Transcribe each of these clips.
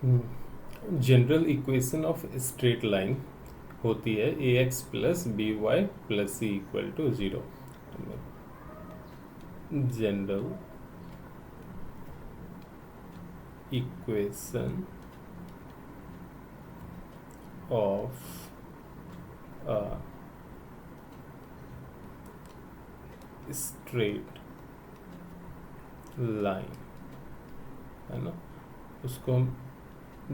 General equation of straight line होती है a x plus b y plus c equal to 0। General equation of straight line है ना, उसको हम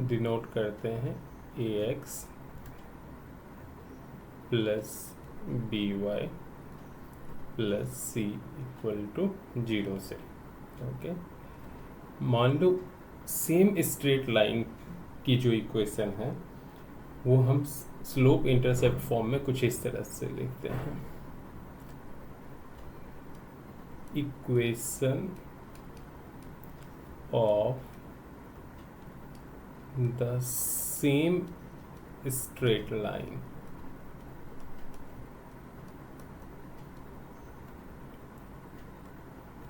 denote करते हैं a x plus b y plus c equal to 0 से। Okay, मान लो सेम स्ट्रेट लाइन की जो इक्वेशन है वो हम स्लोप इंटरसेप्ट फॉर्म में कुछ इस तरह से लिखते हैं। Equation of the same straight line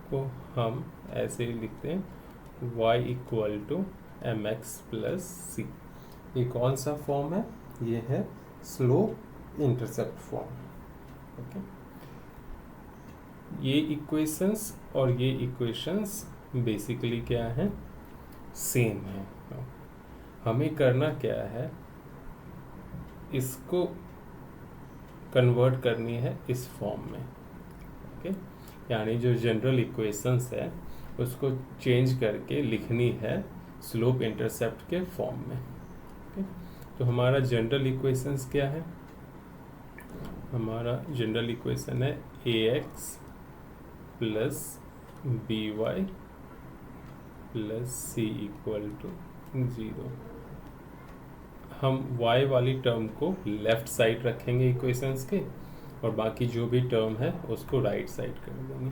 को हम ऐसे ही लिखते हैं y equal to m x plus c. ये कौन सा फॉर्म है? ये है स्लोप इंटरसेप्ट फॉर्म। ओके, ये इक्वेशंस और ये इक्वेशंस बेसिकली क्या है? सेम है। हमें करना क्या है, इसको कन्वर्ट करनी है इस फॉर्म में। ओके, यानी जो जनरल इक्वेशंस है उसको चेंज करके लिखनी है स्लोप इंटरसेप्ट के फॉर्म में। ओके, तो हमारा जनरल इक्वेशंस क्या है? हमारा जनरल इक्वेशन है a x plus b y plus c equal to 0। हम y वाली टर्म को लेफ्ट साइड रखेंगे इक्वेशंस के, और बाकी जो भी टर्म है उसको राइट साइड कर देंगे।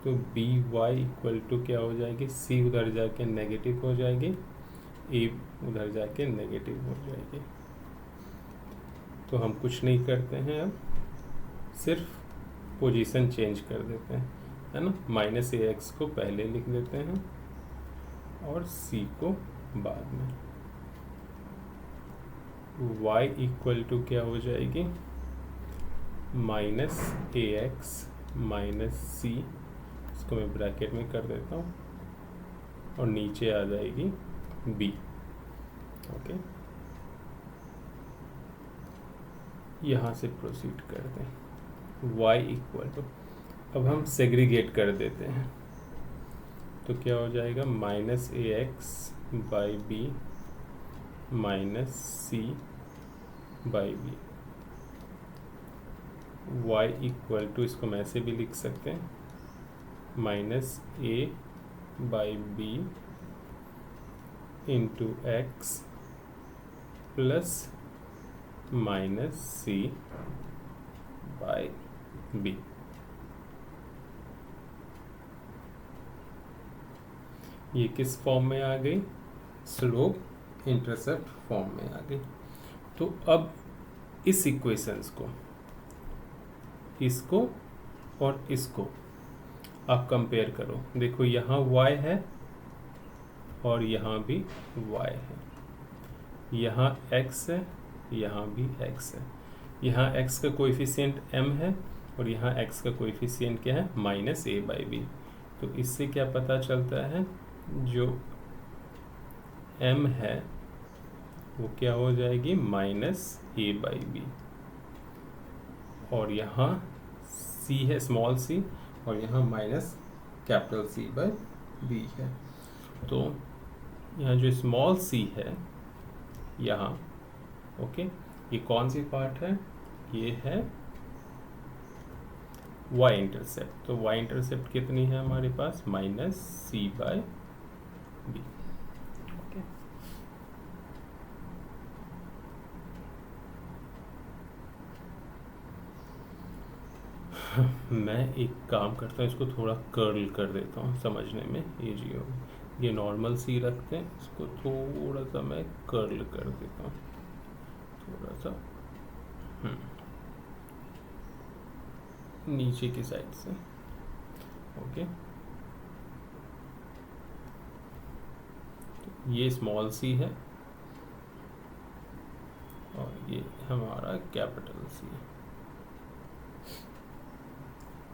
तो बी वाई इक्वल टू क्या हो जाएगी? सी उधर जाके नेगेटिव हो जाएगी, ए उधर जाके नेगेटिव हो जाएगी। तो हम कुछ नहीं करते हैं, अब सिर्फ पोजीशन चेंज कर देते हैं, है ना। माइनस ए एक्स को पहले लिख देते हैं और सी को बाद में। y इक्वल टू क्या हो जाएगी? माइनस ए एक्स माइनस सी, इसको मैं ब्रैकेट में कर देता हूँ, और नीचे आ जाएगी b। ओके, यहाँ से प्रोसीड करते हैं। y इक्वल टू, अब हम सेग्रीगेट कर देते हैं, तो क्या हो जाएगा? Minus A X by B minus C by B. y equal to, इसको मैं ऐसे भी लिख सकते हैं, minus A by B into X plus minus C by B. ये किस फॉर्म में आ गई? स्लोप इंटरसेप्ट फॉर्म में आ गई। तो अब इस इक्वेशंस को, इसको और इसको आप कंपेयर करो। देखो यहाँ y है और यहाँ भी y है, यहाँ x है, यहाँ भी x है, यहाँ x का कोएफिशिएंट m है और यहाँ x का कोएफिशिएंट क्या है? Minus A by B. तो इससे क्या पता चलता है? जो m है वो क्या हो जाएगी? माइनस ए बाई बी, और यहाँ c है स्मॉल c, और यहाँ minus capital C by B है। तो यहाँ जो स्मॉल c है यहाँ, ओके, ये कौन सी पार्ट है? ये है y इंटरसेप्ट। तो y इंटरसेप्ट कितनी है हमारे पास? Minus c by b. Okay, मैं एक काम करता हूँ, इसको थोड़ा कर्ल कर देता हूँ, समझने में ईजी हो। ये नॉर्मल सी रखते हैं, इसको थोड़ा सा मैं कर्ल कर देता हूँ, थोड़ा सा नीचे की साइड से। ओके, ये स्मॉल सी है और ये हमारा कैपिटल सी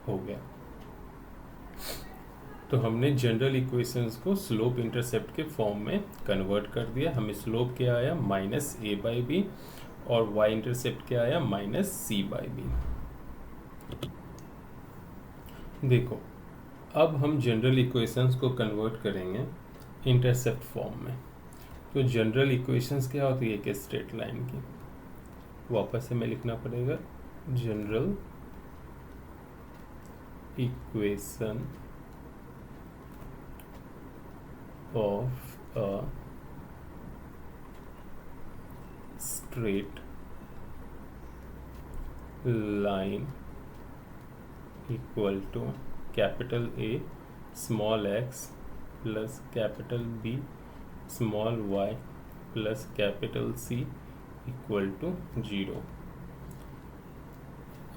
हो गया। तो हमने जनरल इक्वेशंस को स्लोप इंटरसेप्ट के फॉर्म में कन्वर्ट कर दिया। हमें स्लोप क्या आया -a/b और y इंटरसेप्ट क्या आया -c/b। देखो अब हम जनरल इक्वेशंस को कन्वर्ट करेंगे इंटरसेप्ट फॉर्म में। तो जनरल इक्वेशंस क्या होती है कि स्ट्रेट लाइन की, वापस से मैं लिखना पड़ेगा general equation of a straight line equal to capital A small x plus capital B small y plus capital C equal to 0।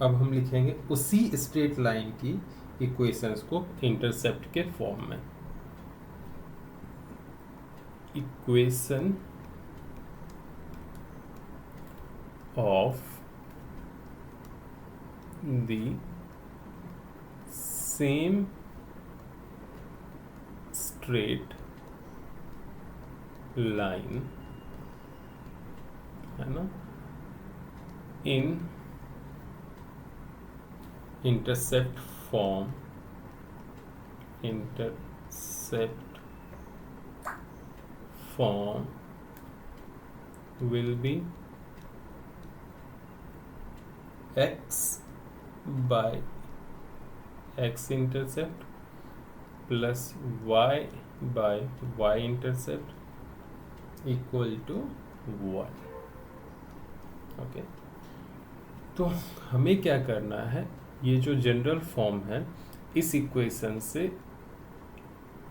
अब हम लिखेंगे उसी स्ट्रेट लाइन की इक्वेशंस को इंटरसेप्ट के फॉर्म में। Equation of the same straight line है ना in intercept form will be x by x intercept plus y by y intercept equal to 1। Okay, तो हमें क्या करना है, ये जो जनरल फॉर्म है इस इक्वेशन से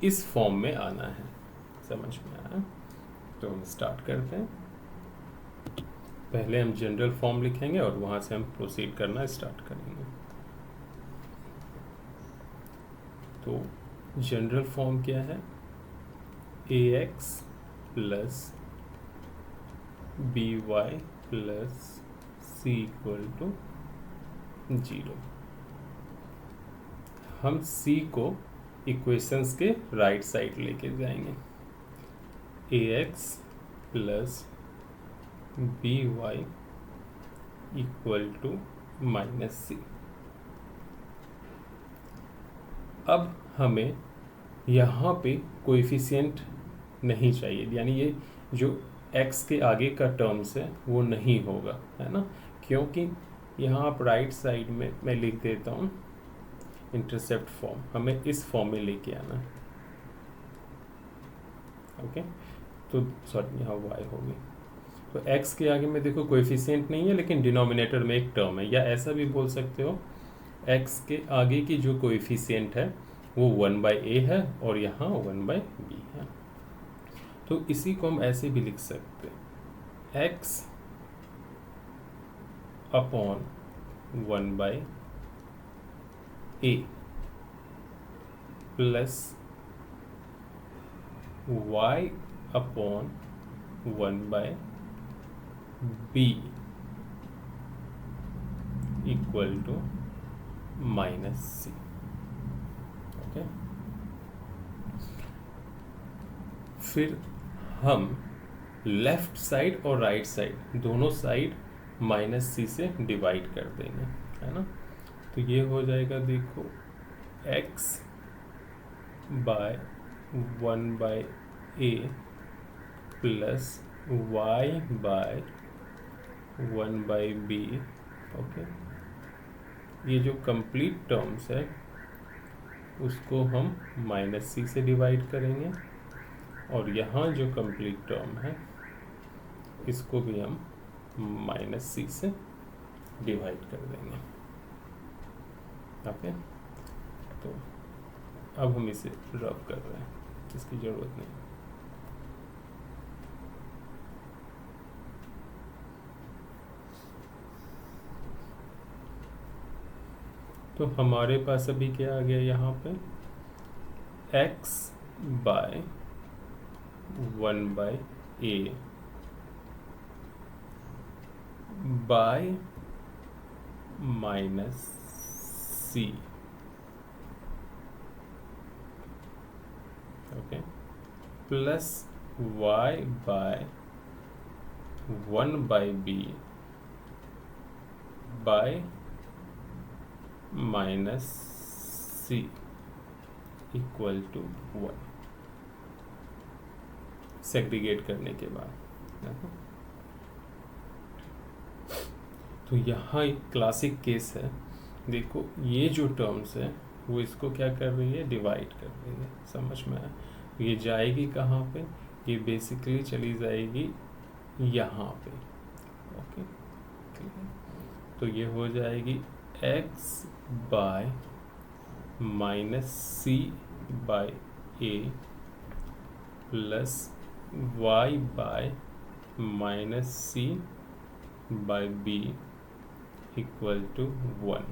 इस फॉर्म में आना है। समझ में आया? तो हम स्टार्ट करते हैं। पहले हम जनरल फॉर्म लिखेंगे और वहाँ से हम प्रोसीड करना स्टार्ट करेंगे। तो जनरल फॉर्म क्या है, ax plus by plus c equal to 0। हम c को इक्वेशंस के राइट साइड लेके जाएंगे। ax plus by equal to -c। अब हमें यहाँ पे कोएफिशिएंट नहीं चाहिए, यानी ये जो x के आगे का टर्म्स है वो नहीं होगा, है ना, क्योंकि यहाँ आप राइट साइड में मैं लिख देता हूँ इंटरसेप्ट फॉर्म, हमें इस फॉर्म में लेके आना है। ओके, तो सॉरी यहाँ y होगी, तो x के आगे में देखो कोएफिशिएंट नहीं है लेकिन डिनोमिनेटर में एक टर्म है, या ऐसा भी बोल सकते हो x के आगे की जो कोएफिशिएंट है वो 1/a है और यहाँ 1/b है। तो इसी को हम ऐसे भी लिख सकते हैं x upon 1/a plus y upon 1/b equal to -c। Okay, फिर हम लेफ्ट साइड और राइट साइड दोनों साइड -c से डिवाइड कर देंगे, है ना। तो ये हो जाएगा, देखो x by 1/a plus y by 1/b। Okay, ये जो कंप्लीट टर्म्स है उसको हम -c से डिवाइड करेंगे और यहाँ जो कंप्लीट टर्म है इसको भी हम -c से डिवाइड कर देंगे। ओके, तो अब हम इसे रब कर रहे हैं, इसकी ज़रूरत नहीं। तो हमारे पास अभी क्या आ गया, यहाँ पे x by 1 by A by minus C, okay, plus Y by 1 by B by minus C equal to 1, segregate करने के बाद। तो यहाँ एक क्लासिक केस है, देखो ये जो टर्म्स है वो इसको क्या कर रही है, डिवाइड कर रही है, समझ में आया। ये जाएगी कहाँ पे, ये बेसिकली चली जाएगी यहाँ पे, ओके, ठीक है। तो ये हो जाएगी x by minus C by A plus y by minus C by B equal to 1।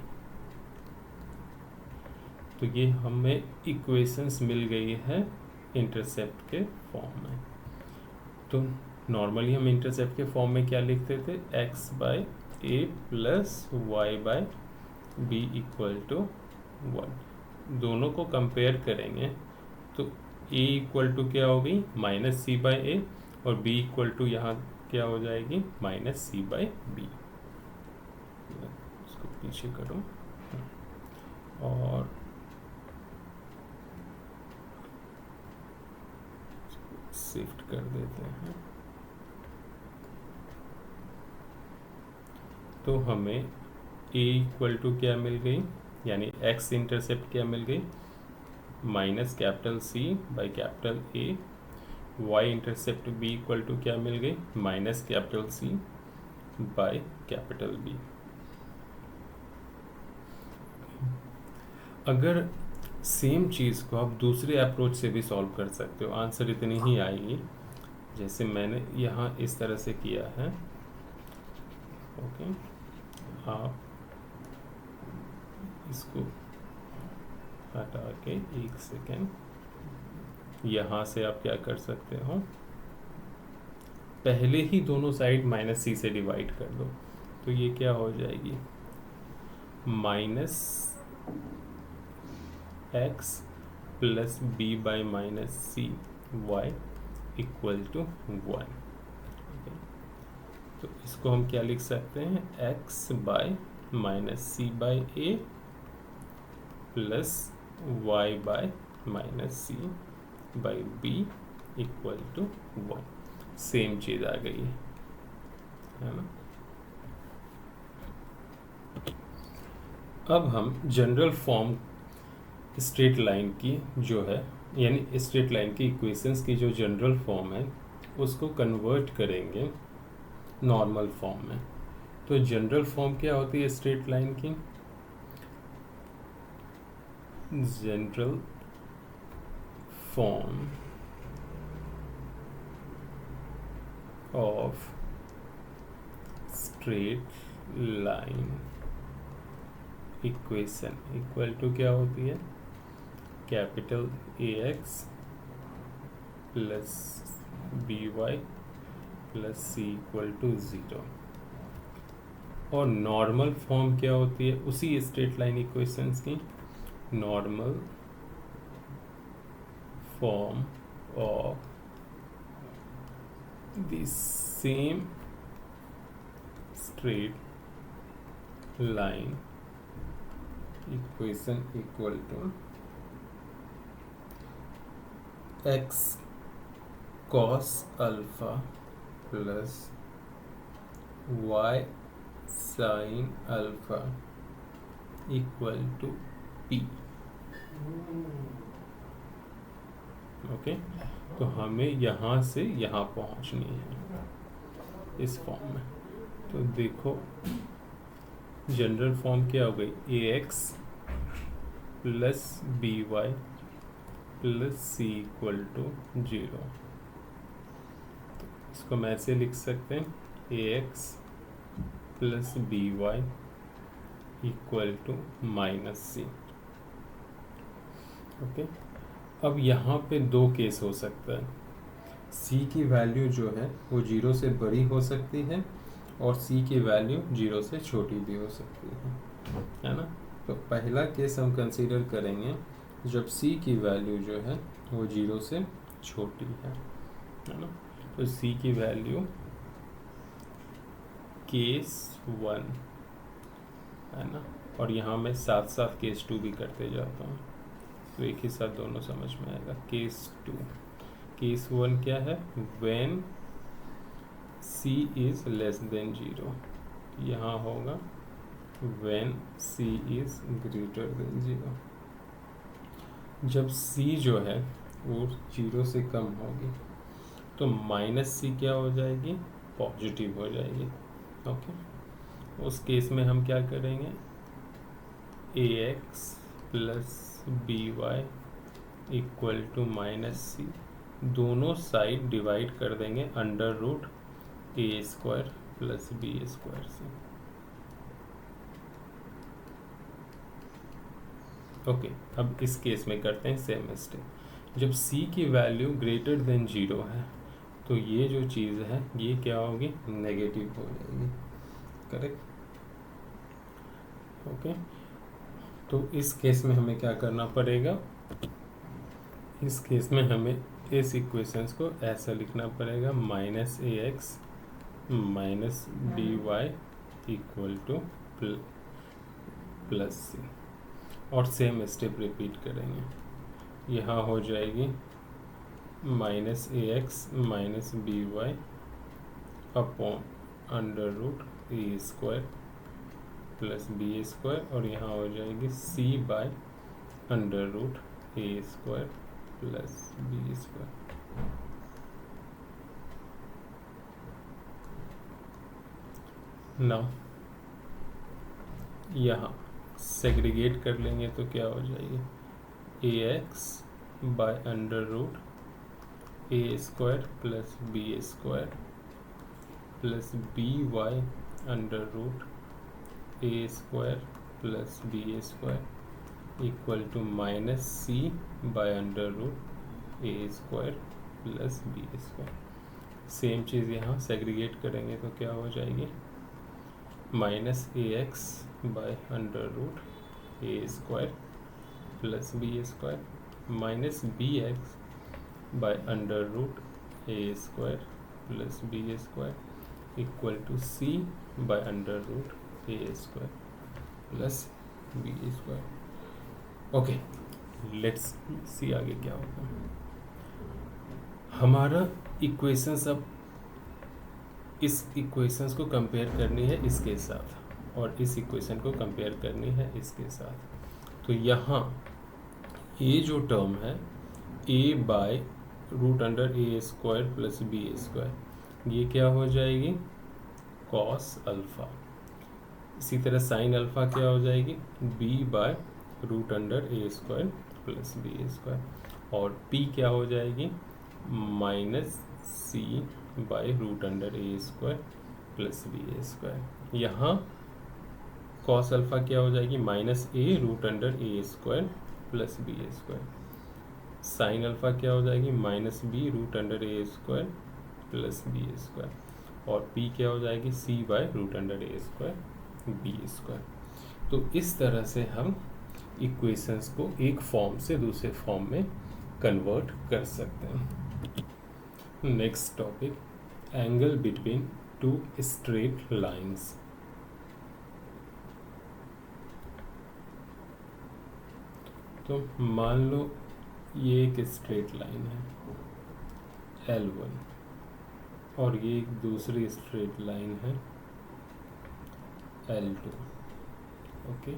तो ये हमें इक्वेशंस मिल गई है इंटरसेप्ट के फॉर्म में। तो नॉर्मली हम इंटरसेप्ट के फॉर्म में क्या लिखते थे, x by A plus Y by B equal to 1। दोनों को कंपेयर करेंगे तो a इक्वल टू क्या होगी, माइनस सी बाय ए, और b इक्वल टू यहाँ क्या हो जाएगी, माइनस सी बाय बी। इसको पीछे करो और शिफ्ट कर देते हैं। तो हमें a इक्वल टू क्या मिल गई, यानी x इंटरसेप्ट क्या मिल गई, minus capital C by capital A। y intercept b equal to क्या मिल गई, minus capital C by capital B। अगर सेम चीज़ को आप दूसरे अप्रोच से भी सॉल्व कर सकते हो, आंसर इतनी ही आएगी जैसे मैंने यहाँ इस तरह से किया है, ओके। आप इसको हटा के 1 सेकेंड, यहाँ से आप क्या कर सकते हो, पहले ही दोनों साइड माइनस सी से डिवाइड कर दो। तो ये क्या हो जाएगी, minus x plus b by minus c y equal to 1। तो इसको हम क्या लिख सकते हैं, x by minus C by A plus y by minus C by B equal to 1। Same चीज़ आ गई है ना। अब हम जनरल फॉर्म स्ट्रेट लाइन की जो है, यानी स्ट्रेट लाइन की इक्वेशंस की जो जनरल फॉर्म है उसको कन्वर्ट करेंगे नॉर्मल फॉर्म में। तो जनरल फॉर्म क्या होती है स्ट्रेट लाइन की, general form of straight line equation equal to क्या होती है, capital AX plus BY plus C equal to 0। और नॉर्मल फॉर्म क्या होती है उसी स्ट्रेट लाइन इक्वेशंस की, normal form of the same straight line equation equal to x cos alpha plus y sin alpha equal to p। Okay, तो हमें यहाँ से यहाँ पहुँचनी है इस फॉर्म में। तो देखो जनरल फॉर्म क्या हो गई, AX plus BY plus C equal to 0। तो इसको हम ऐसे लिख सकते हैं, AX plus BY equal to minus C। Okay, अब यहाँ पे दो केस हो सकता है। सी की वैल्यू जो है वो 0 से बड़ी हो सकती है और सी की वैल्यू 0 से छोटी भी हो सकती है ना। तो पहला केस हम कंसीडर करेंगे जब सी की वैल्यू जो है वो 0 से छोटी है ना। तो सी की वैल्यू केस 1 है ना, और यहाँ मैं साथ साथ केस 2 भी करते जाता हूँ तो एक ही साथ दोनों समझ में आएगा। केस 2, केस 1 क्या है, when c is less than 0, यहाँ होगा when c is greater than 0। जब c जो है वो 0 से कम होगी तो माइनस c क्या हो जाएगी, पॉजिटिव हो जाएगी। ओके, उस केस में हम क्या करेंगे, ax plus by equal to minus c, दोनों साइड डिवाइड कर देंगे under root a square plus B square से। ओके, अब इस केस में करते हैं सेम स्टेप। जब c की वैल्यू ग्रेटर देन 0 है तो ये जो चीज़ है ये क्या होगी, नेगेटिव हो जाएगी। करेक्ट। ओके, तो इस केस में हमें क्या करना पड़ेगा, इस केस में हमें इस इक्वेशंस को ऐसा लिखना पड़ेगा, minus A x minus b y equal to plus c, और सेम स्टेप रिपीट करेंगे। यहाँ हो जाएगी minus A x minus b y upon under root a square plus B square, और यहाँ हो जाएगी c by under root a square plus B square. Now यहाँ सेग्रीगेट कर लेंगे तो क्या हो जाएगी, a x by under root a square plus B square plus b Y under root a square plus B square equal to minus C by under root a square plus B square. Same चीज़ यहाँ segregate करेंगे तो क्या हो जाएगी, minus A x by under root a square plus B square minus b x by under root a square plus B square equal to c by under root a square plus B square. Okay, let's see आगे क्या होगा। हमारा equations, अब इस equations को compare करनी है इसके साथ और इस इक्वेशन को कंपेयर करनी है इसके साथ। तो यहाँ ये जो टर्म है a by root under A square plus B square, ये क्या हो जाएगी, कॉस अल्फ़ा। इसी तरह साइन अल्फ़ा क्या हो जाएगी, b by root under A square plus B square, और p क्या हो जाएगी, minus C by root under A square plus B square. यहाँ कॉस अल्फ़ा क्या हो जाएगी, minus a root under A square plus B square. Sine alpha क्या हो जाएगी, माइनस बी रूट अंडर ए स्क्वायर प्लस बी स्क्वायर, और p क्या हो जाएगी, c by root under A square b square. तो इस तरह से हम इक्वेशंस को एक फॉर्म से दूसरे फॉर्म में कन्वर्ट कर सकते हैं। Next topic, angle between two straight lines. तो मान लो ये एक स्ट्रेट लाइन है L1 और ये एक दूसरी स्ट्रेट लाइन है L2। ओके,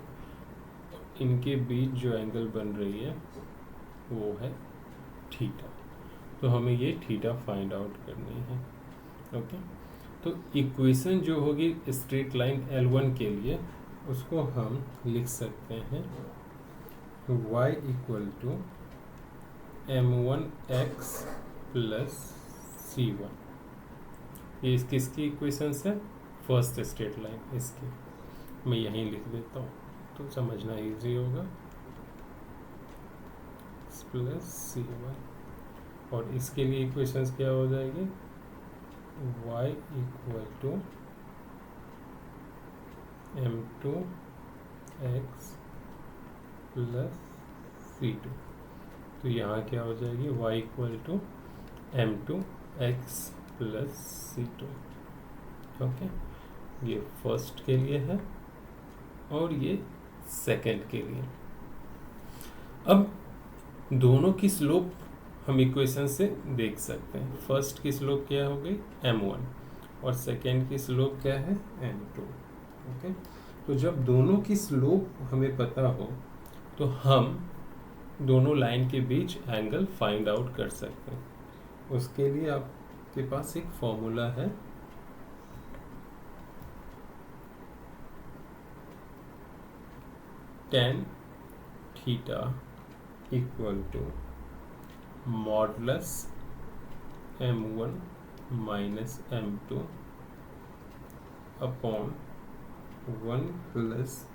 इनके बीच जो एंगल बन रही है वो है थीटा, तो हमें ये थीटा फाइंड आउट करनी है। ओके, तो इक्वेशन जो होगी स्ट्रेट लाइन L1 के लिए उसको हम लिख सकते हैं y equal to m1x plus c1। ये किसकी इक्वेशंस है, फर्स्ट स्ट्रेट लाइन, इसकी मैं यहीं लिख देता हूँ तो समझना इजी होगा, प्लस c1। और इसके लिए इक्वेशंस क्या हो जाएगी, y equal to m2x plus c2। तो यहाँ क्या हो जाएगी, y equal to m2x plus c2। Okay, ये फर्स्ट के लिए है और ये सेकंड के लिए। अब दोनों की स्लोप हम इक्वेशन से देख सकते हैं। फर्स्ट की स्लोप क्या हो गई m1 और सेकंड की स्लोप क्या है m2। ओके, तो जब दोनों की स्लोप हमें पता हो तो हम दोनों लाइन के बीच एंगल फाइंड आउट कर सकते हैं। उसके लिए आपके पास एक फॉर्मूला है, tan theta equal to modulus m1 minus m2 upon 1 plus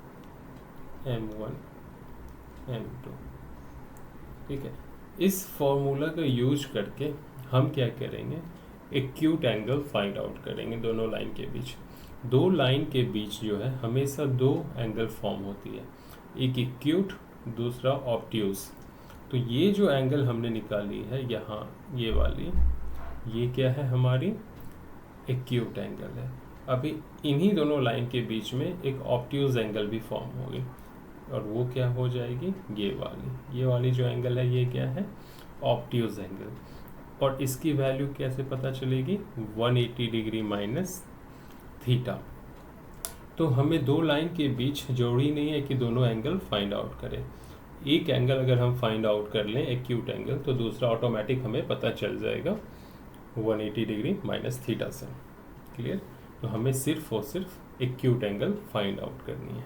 m1 m2। ठीक है, इस फॉर्मूला का यूज करके हम क्या करेंगे, एक्यूट एंगल फाइंड आउट करेंगे दोनों लाइन के बीच। दो लाइन के बीच जो है हमेशा दो एंगल फॉर्म होती है, एक एक्यूट दूसरा ऑब्ट्यूज। तो ये जो एंगल हमने निकाली है यहाँ, ये वाली, ये क्या है हमारी एक्यूट एंगल है। अभी इन्हीं दोनों लाइन के बीच में एक ऑब्ट्यूज एंगल भी फॉर्म होगी और वो क्या हो जाएगी, ये वाली जो एंगल है ये क्या है, ऑब्ट्यूज एंगल। और इसकी वैल्यू कैसे पता चलेगी, 180 डिग्री माइनस थीटा। तो हमें दो लाइन के बीच जरूरी नहीं है कि दोनों एंगल फाइंड आउट करें। एक एंगल अगर हम फाइंड आउट कर लें एक्यूट एंगल, तो दूसरा ऑटोमेटिक हमें पता चल जाएगा 180 डिग्री माइनस थीटा से। क्लियर? तो हमें सिर्फ और सिर्फ एक्यूट एंगल फाइंड आउट करनी है।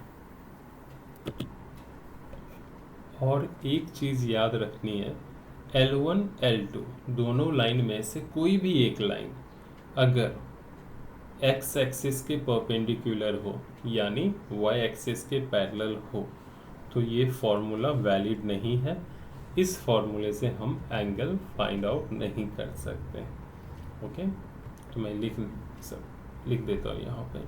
और एक चीज़ याद रखनी है, L1 L2 दोनों लाइन में से कोई भी एक लाइन अगर x एक्सिस के परपेंडिकुलर हो यानी y एक्सिस के पैरेलल हो तो ये फॉर्मूला वैलिड नहीं है। इस फॉर्मूले से हम एंगल फाइंड आउट नहीं कर सकते। ओके, तो मैं लिख देता हूँ यहाँ पे,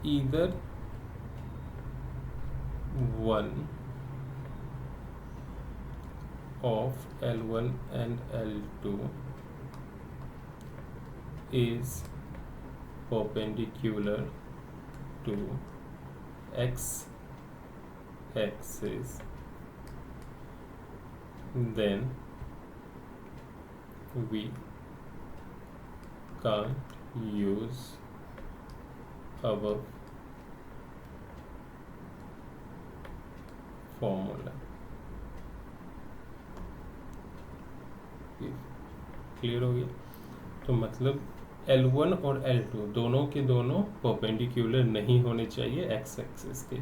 either one of L1 and L2 is perpendicular to x axis, then we can't use our formula। Clear हो गया? तो मतलब L1 और L2 दोनों के दोनों परपेंडिकुलर नहीं होने चाहिए x एक्सिस के,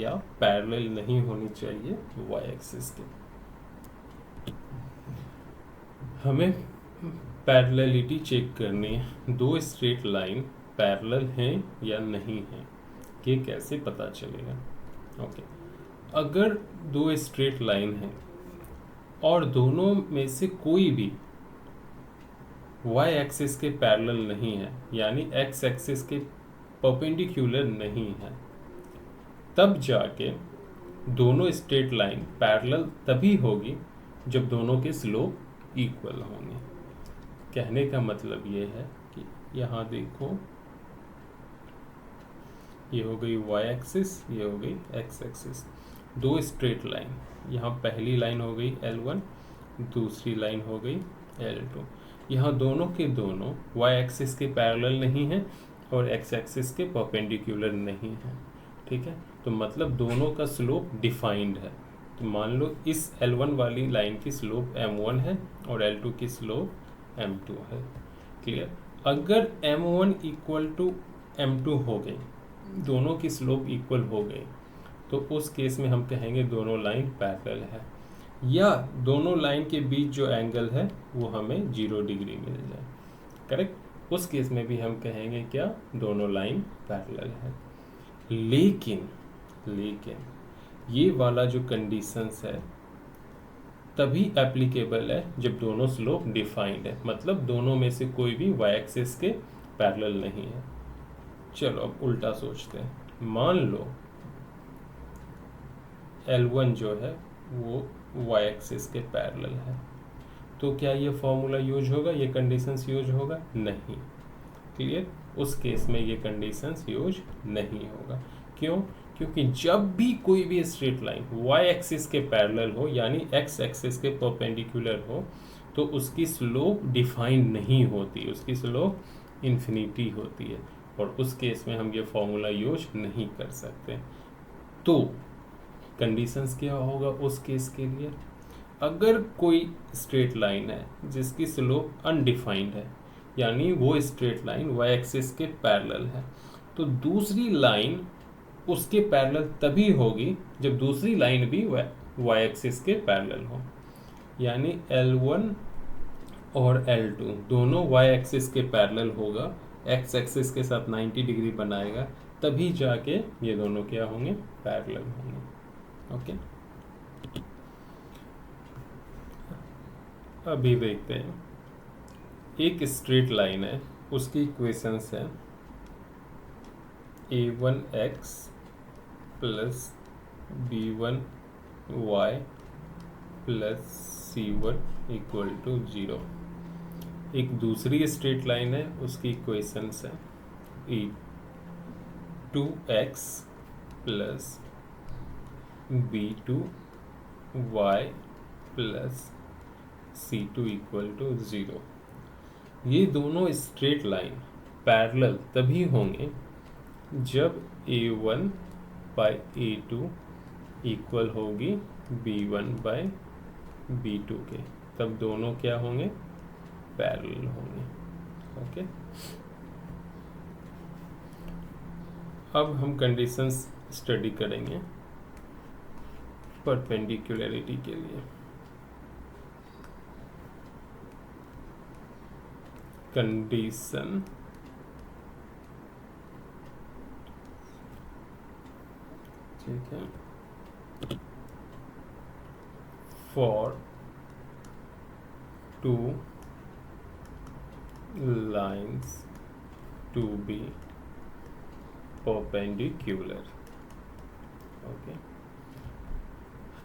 या पैरेलल नहीं होनी चाहिए y एक्सिस के। हमें पैरेललिटी चेक करनी है, दो स्ट्रेट लाइन पैरेलल हैं या नहीं हैं, ये कैसे पता चलेगा? ओके, अगर दो स्ट्रेट लाइन हैं और दोनों में से कोई भी y एक्सिस के पैरेलल नहीं है यानी x एक्सिस के परपेंडिकुलर नहीं है, तब जाके दोनों स्ट्रेट लाइन पैरेलल तभी होगी जब दोनों के स्लोप इक्वल होंगे। कहने का मतलब ये है कि यहाँ देखो, ये हो गई y एक्सिस, ये हो गई x एक्सिस, दो स्ट्रेट लाइन। यहाँ पहली लाइन हो गई L1, दूसरी लाइन हो गई L2। यहाँ दोनों के दोनों y एक्सिस के पैरेलल नहीं हैं और x एक्सिस के परपेंडिकुलर नहीं हैं। ठीक है, तो मतलब दोनों का स्लोप डिफाइंड है। तो मान लो इस L1 वाली लाइन की स्लोप m1 है और L2 की स्लोप m2 है। क्लियर? अगर m1 इक्वल टू m2 हो गई, दोनों की स्लोप इक्वल हो गई, तो उस केस में हम कहेंगे दोनों लाइन पैरेलल है, या दोनों लाइन के बीच जो एंगल है वो हमें 0 डिग्री मिल जाए। करेक्ट? उस केस में भी हम कहेंगे क्या, दोनों लाइन पैरेलल है। लेकिन ये वाला जो कंडीशंस है तभी एप्लीकेबल है जब दोनों स्लोप डिफाइंड है, मतलब दोनों में से कोई भी वाई एक्सिस के पैरेलल नहीं है। चलो अब उल्टा सोचते हैं, मान लो L1 जो है वो वाई एक्सिस के पैरेलल है, तो क्या ये फॉर्मूला यूज होगा, ये कंडीशंस यूज होगा? नहीं। क्लियर? उस केस में ये कंडीशंस यूज नहीं होगा। क्यों? क्योंकि जब भी कोई भी स्ट्रेट लाइन वाई एक्सिस के पैरेलल हो, यानी एक्स एक्सिस के परपेंडिकुलर हो, तो उसकी स्लोप डिफाइंड नहीं होती, उसकी स्लोप इन्फिनिटी होती है, और उस केस में हम ये फॉर्मूला यूज नहीं कर सकते। तो कंडीशंस क्या होगा उस केस के लिए? अगर कोई स्ट्रेट लाइन है जिसकी स्लोप अनडिफाइंड है, यानी वो स्ट्रेट लाइन वाई एक्सिस के पैरेलल है, तो दूसरी लाइन उसके पैरेलल तभी होगी जब दूसरी लाइन भी वाई एक्सिस के पैरेलल हो, यानी L1 और L2 दोनों वाई एक्सिस के पैरेलल होगा, एक्स एक्सिस के साथ 90 डिग्री बनाएगा, तभी जाके ये दोनों क्या होंगे? पैरेलल होंगे। ओके, अभी देखते हैं, एक स्ट्रेट लाइन है, उसकी इक्वेशंस है a1x plus b1y plus c1 equal to 0। एक दूसरी स्ट्रेट लाइन है, उसकी इक्वेशंस है e2x plus b2y plus c2 equal to 0। ये दोनों स्ट्रेट लाइन पैरेलल तभी होंगे जब a1 बाय a2 इक्वल होगी b1 बाय b2 के, तब दोनों क्या होंगे? पैरेलल होंगे। ओके, अब हम कंडीशंस स्टडी करेंगे परपेंडिकुलरिटी के लिए। कंडीशन ठीक है, for two lines to be perpendicular. Okay,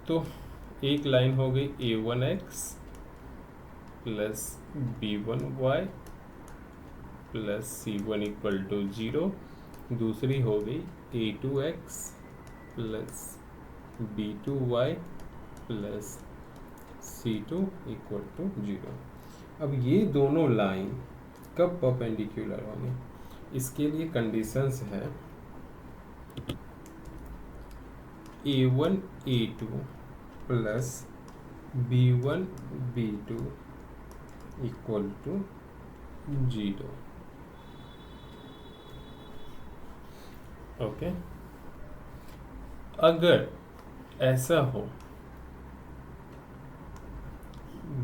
तो एक लाइन हो गई a1x plus b1y plus c1 equal to 0, दूसरी हो गई a2x plus b2y plus c2 equal to 0। अब ये दोनों लाइन कब परपेंडिकुलर होंगे? इसके लिए कंडीशंस है a1 a2 plus b1 b2 equal to 0। Okay, अगर ऐसा हो,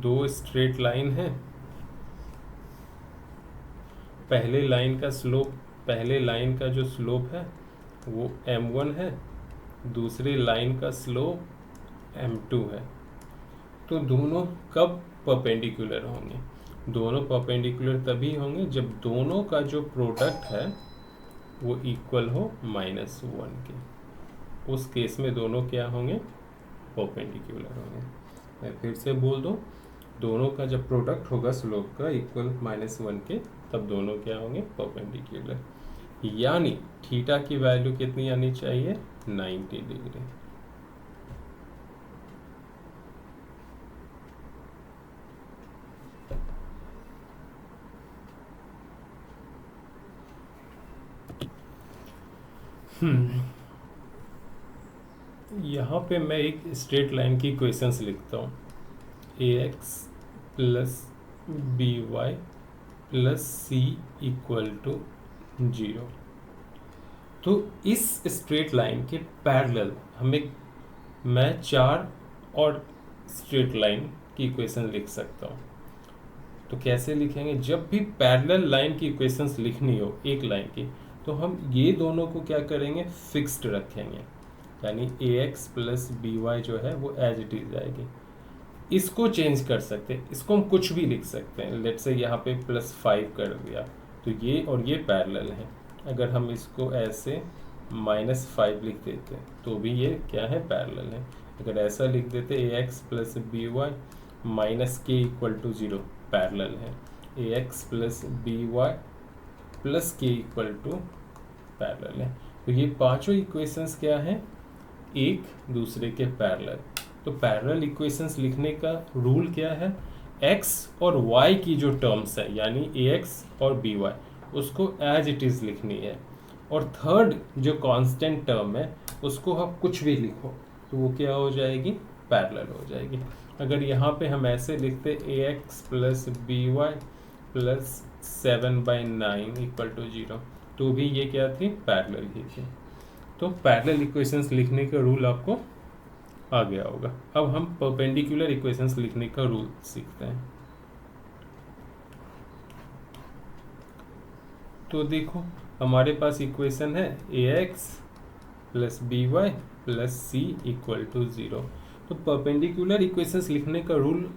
दो स्ट्रेट लाइन है, पहले लाइन का जो स्लोप है वो m1 है, दूसरी लाइन का स्लोप m2 है, तो दोनों कब परपेंडिकुलर होंगे? दोनों परपेंडिकुलर तभी होंगे जब दोनों का जो प्रोडक्ट है वो इक्वल हो -1 के। उस केस में दोनों क्या होंगे? परपेंडिकुलर होंगे। मैं फिर से बोल दूं, दोनों का जब प्रोडक्ट होगा स्लोप का इक्वल -1 के, तब दोनों क्या होंगे? परपेंडिकुलर। यानी थीटा की वैल्यू कितनी आनी चाहिए? 90 डिग्री। यहाँ पे मैं एक स्ट्रेट लाइन की इक्वेशंस लिखता हूँ, ax plus by plus c equal to 0। तो इस स्ट्रेट लाइन के पैरेलल मैं 4 और स्ट्रेट लाइन की इक्वेशन लिख सकता हूँ। तो कैसे लिखेंगे? जब भी पैरेलल लाइन की इक्वेशंस लिखनी हो एक लाइन की, तो हम ये दोनों को क्या करेंगे? फिक्स्ड रखेंगे, यानी ax प्लस by जो है वो एज इट इज आएगी। इसको चेंज कर सकते हैं, इसको हम कुछ भी लिख सकते हैं। लेट्स से यहाँ पे +5 कर दिया, तो ये और ये पैरेलल है। अगर हम इसको ऐसे -5 लिख देते तो भी ये क्या है, पैरेलल है। अगर ऐसा लिख देते ax + by -k = 0, पैरेलल है। ax + by + k = पैरेलल है। तो ये पांचों इक्वेशंस क्या हैं, एक दूसरे के पैरेलल। तो पैरेलल इक्वेशंस लिखने का रूल क्या है, x और y की जो टर्म्स है यानी ax और by उसको एज इट इज़ लिखनी है, और थर्ड जो कांस्टेंट टर्म है उसको हम कुछ भी लिखो तो वो क्या हो जाएगी, पैरेलल हो जाएगी। अगर यहाँ पे हम ऐसे लिखते ax + by + 7/9 = 0, तो भी ये क्या थी, पैरेलल ही थी। तो पैरेलल इक्वेशंस लिखने का रूल आपको आ गया होगा। अब हम परपेंडिकुलर इक्वेशंस लिखने का रूल सीखते हैं। तो देखो हमारे पास इक्वेशन है ax + by + c = 0। तो परपेंडिकुलर इक्वेशंस लिखने का रूल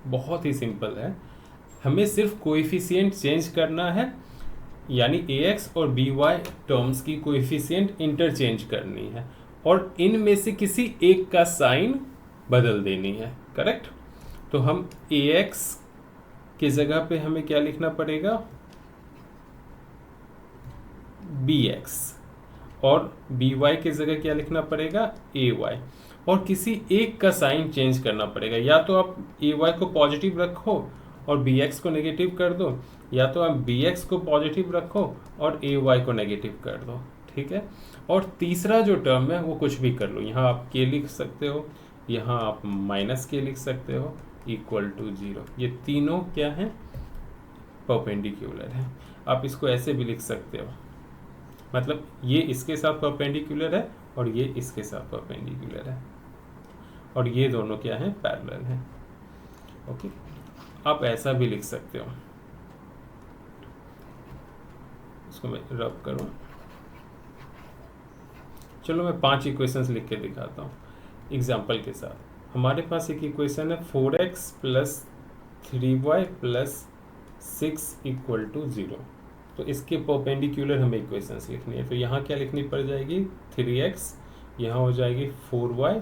बहुत ही सिंपल है, हमें सिर्फ कोएफिशिएंट चेंज करना है, यानी ax और by टर्म्स की कोएफिशिएंट इंटरचेंज करनी है और इनमें से किसी एक का साइन बदल देनी है, करेक्ट। तो हम ax की जगह पे हमें क्या लिखना पड़ेगा, bx, और by की जगह क्या लिखना पड़ेगा, ay, और किसी एक का साइन चेंज करना पड़ेगा। या तो आप ay को पॉजिटिव रखो और bx को नेगेटिव कर दो, या तो आप bx को पॉजिटिव रखो और ay को नेगेटिव कर दो, ठीक है। और तीसरा जो टर्म है वो कुछ भी कर लो, यहाँ आप k लिख सकते हो, यहाँ आप -k लिख सकते हो, = 0। ये तीनों क्या हैं, परपेंडिकुलर है। आप इसको ऐसे भी लिख सकते हो, मतलब ये इसके साथ परपेंडिकुलर है और ये इसके साथ परपेंडिकुलर है, और ये दोनों क्या हैं, पैरेलल हैं। ओके, आप ऐसा भी लिख सकते हो, इसको मैं रब करूँ। चलो मैं 5 इक्वेशंस लिख के दिखाता हूँ एग्जाम्पल के साथ। हमारे पास एक इक्वेशन है 4x + 3y + 6 = 0। तो इसके परपेंडिकुलर हमें इक्वेशंस लिखनी है। तो यहाँ क्या लिखनी पड़ जाएगी, 3x, यहाँ हो जाएगी 4y,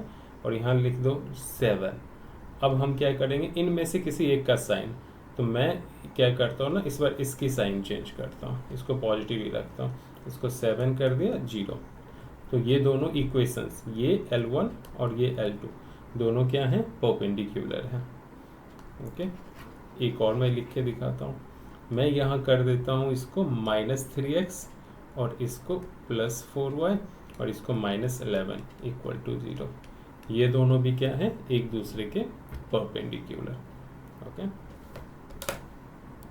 और यहाँ लिख दो 7। अब हम क्या करेंगे, इनमें से किसी एक का साइन, तो मैं क्या करता हूँ ना, इस बार इसकी साइन चेंज करता हूँ, इसको पॉजिटिव ही रखता हूँ, इसको 7 कर दिया 0। तो ये दोनों इक्वेशंस, ये L1 और ये L2 दोनों क्या हैं, परपेंडिकुलर हैं। ओके, एक और मैं लिख के दिखाता हूँ। मैं यहाँ कर देता हूँ इसको -3x और इसको +4y और इसको -11 = 0। ये दोनों भी क्या हैं, एक दूसरे के परपेंडिकुलर। ओके।